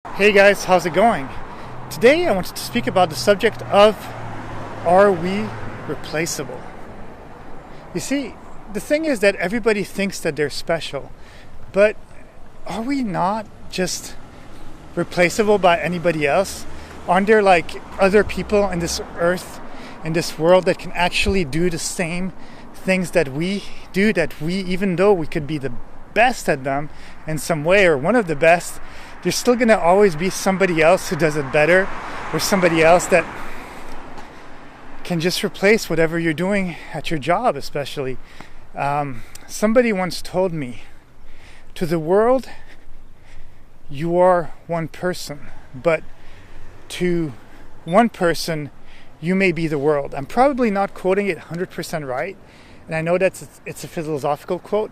Hey guys, how's it going? Today I wanted to speak about the subject of, are we replaceable? You see, the thing is that everybody thinks that they're special, but are we not just replaceable by anybody else? Aren't there like other people in this earth, in this world, that can actually do the same things that we do, that we, even though we could be the best at them in some way or one of the best, there's still going to always be somebody else who does it better, or somebody else that can just replace whatever you're doing at your job, especially. Somebody once told me, to the world, you are one person, but to one person, you may be the world. I'm probably not quoting it 100% right, and I know it's a philosophical quote,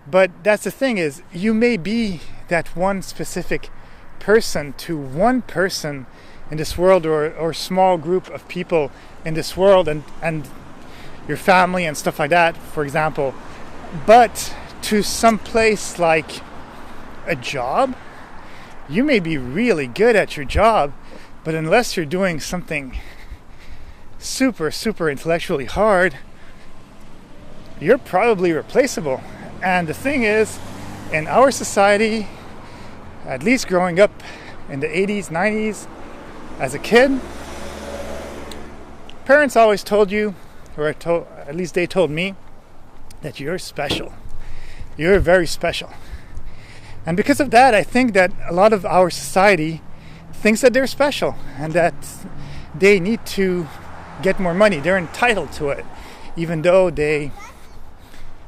but that's the thing is, you may be that one specific person to one person in this world, or small group of people in this world, and your family and stuff like that, for example. But to some place like a job, you may be really good at your job, but unless you're doing something super intellectually hard, you're probably replaceable. And the thing is, in our society, at least growing up in the 80s, 90s, as a kid, parents always told you, or at least they told me, that you're special. You're very special. And because of that, I think that a lot of our society thinks that they're special and that they need to get more money. They're entitled to it, even though they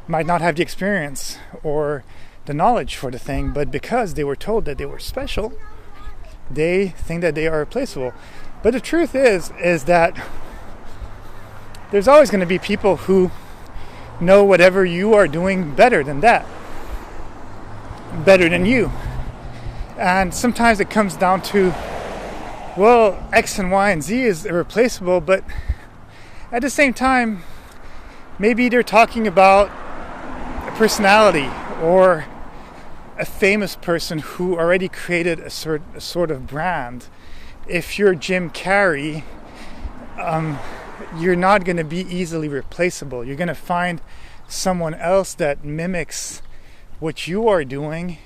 might not have the experience or the knowledge for the thing, but because they were told that they were special, they think that they are replaceable. But the truth is that there's always going to be people who know whatever you are doing better than that, better than you. And sometimes it comes down to, well, X and Y and Z is irreplaceable, but at the same time, maybe they're talking about a personality or a famous person who already created a sort of brand. If you're Jim Carrey, you're not going to be easily replaceable. You're going to find someone else that mimics what you are doing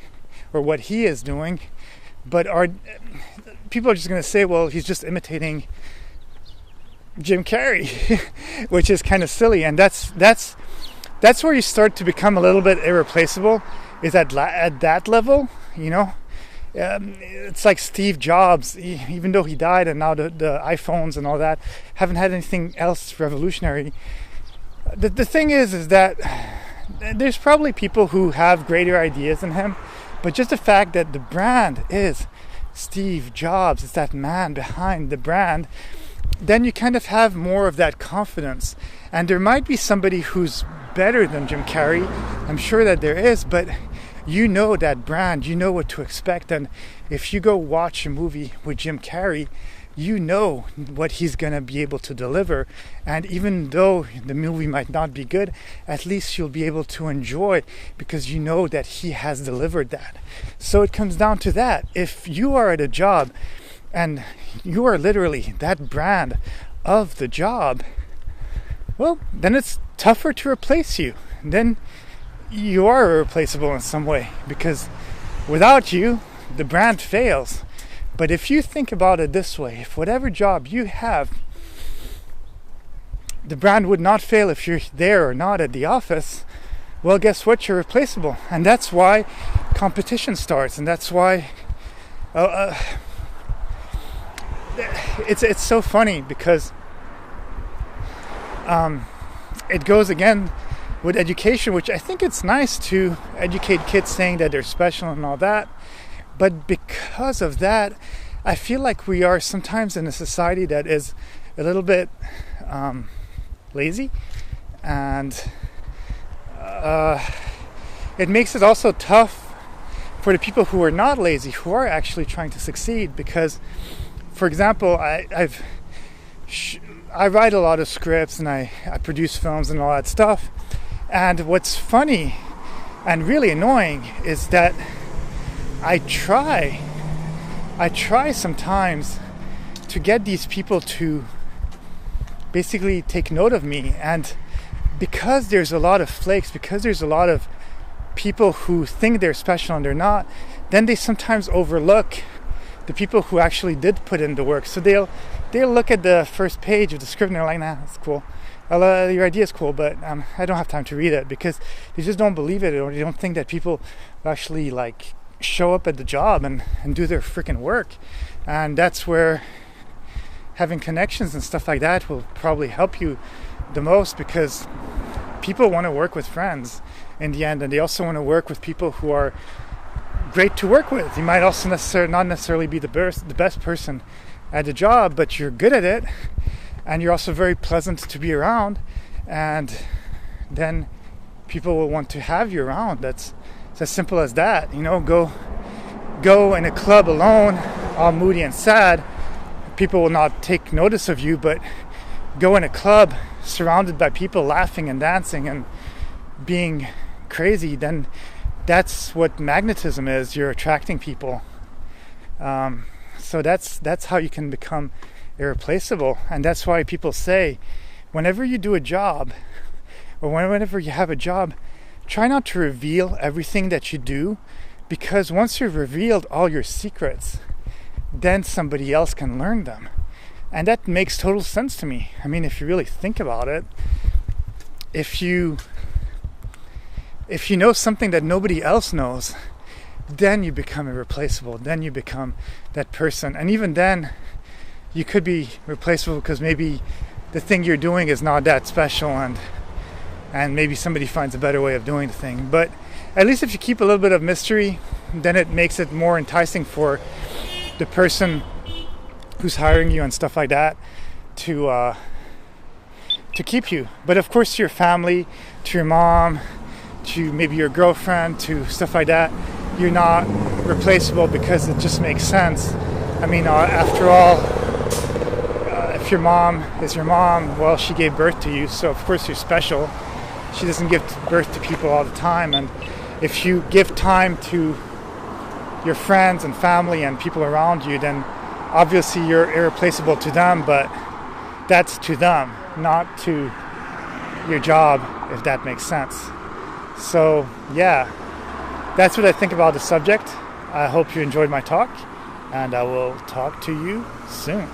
or what he is doing, but people are just going to say, well, he's just imitating Jim Carrey, which is kind of silly. And that's where you start to become a little bit irreplaceable, is at that level, you know. It's like Steve Jobs, even though he died, and now the iPhones and all that haven't had anything else revolutionary. The thing is that there's probably people who have greater ideas than him, but just the fact that the brand is Steve Jobs, it's that man behind the brand, then you kind of have more of that confidence. And there might be somebody who's better than Jim Carrey, I'm sure that there is, but you know that brand, you know what to expect. And if you go watch a movie with Jim Carrey, you know what he's going to be able to deliver. And even though the movie might not be good, at least you'll be able to enjoy, because you know that he has delivered that. So it comes down to that. If you are at a job and you are literally that brand of the job, well, then it's tougher to replace you. Then you are irreplaceable in some way, because without you, the brand fails. But if you think about it this way, if whatever job you have, the brand would not fail if you're there or not at the office, well, guess what? You're replaceable. And that's why competition starts, and that's why it's so funny, because it goes again with education, which I think it's nice to educate kids saying that they're special and all that. But because of that, I feel like we are sometimes in a society that is a little bit lazy, and it makes it also tough for the people who are not lazy, who are actually trying to succeed. Because, for example, I write a lot of scripts, and I produce films and all that stuff. And what's funny and really annoying is that I try I try sometimes to get these people to basically take note of me. And because there's a lot of flakes, because there's a lot of people who think they're special and they're not, then they sometimes overlook the people who actually did put in the work. So they'll look at the first page of the script and they're like, nah, that's cool. Your idea is cool, but I don't have time to read it, because they just don't believe it, or they don't think that people actually like show up at the job and do their freaking work. And that's where having connections and stuff like that will probably help you the most, because people want to work with friends in the end, and they also want to work with people who are great to work with. You might also not necessarily be the best person at the job, but you're good at it, and you're also very pleasant to be around, and then people will want to have you around. It's as simple as that. Go in a club alone, all moody and sad, people will not take notice of you. But go in a club surrounded by people laughing and dancing and being crazy, then that's what magnetism is. You're attracting people. So that's how you can become irreplaceable. And that's why people say, whenever you do a job, or whenever you have a job, try not to reveal everything that you do, because once you've revealed all your secrets, then somebody else can learn them. And that makes total sense to me. I mean, if you really think about it, if you know something that nobody else knows, then you become irreplaceable. Then you become that person. And even then, you could be replaceable because maybe the thing you're doing is not that special, and maybe somebody finds a better way of doing the thing. But at least if you keep a little bit of mystery, then it makes it more enticing for the person who's hiring you and stuff like that to keep you. But of course, to your family, to your mom, to maybe your girlfriend, to stuff like that, you're not replaceable, because it just makes sense. I mean, after all, if your mom is your mom, well, she gave birth to you, so of course you're special. She doesn't give birth to people all the time. And if you give time to your friends and family and people around you, then obviously you're irreplaceable to them, but that's to them, not to your job, if that makes sense. So yeah, that's what I think about the subject. I hope you enjoyed my talk, and I will talk to you soon.